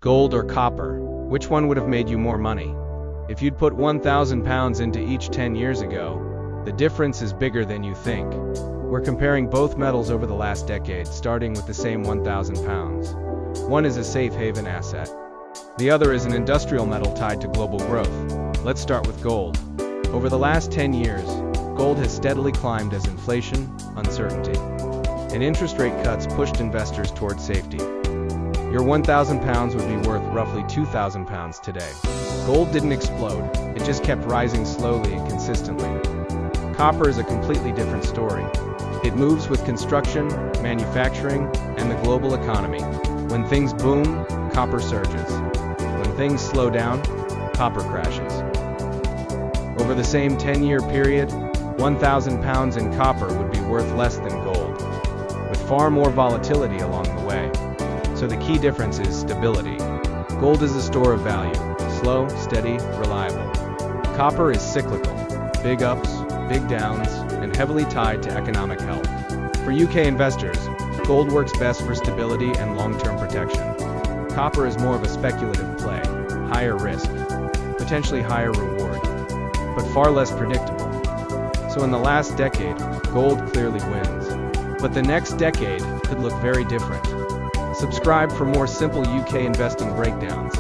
Gold or copper, which one would have made you more money? If you'd put £1,000 into each 10 years ago, the difference is bigger than you think. We're comparing both metals over the last decade, starting with the same £1,000. One is a safe haven asset. The other is an industrial metal tied to global growth. Let's start with gold. Over the last 10 years, gold has steadily climbed as inflation, uncertainty, and interest rate cuts pushed investors towards safety. Your £1,000 would be worth roughly £2,000 today. Gold didn't explode, it just kept rising slowly and consistently. Copper is a completely different story. It moves with construction, manufacturing, and the global economy. When things boom, copper surges. When things slow down, copper crashes. Over the same 10-year period, £1,000 in copper would be worth less than gold, with far more volatility along the way. So the key difference is stability. Gold is a store of value, slow, steady, reliable. Copper is cyclical, big ups, big downs, and heavily tied to economic health. For UK investors, gold works best for stability and long-term protection. Copper is more of a speculative play, higher risk, potentially higher reward, but far less predictable. So in the last decade, gold clearly wins. But the next decade could look very different. Subscribe for more simple UK investing breakdowns.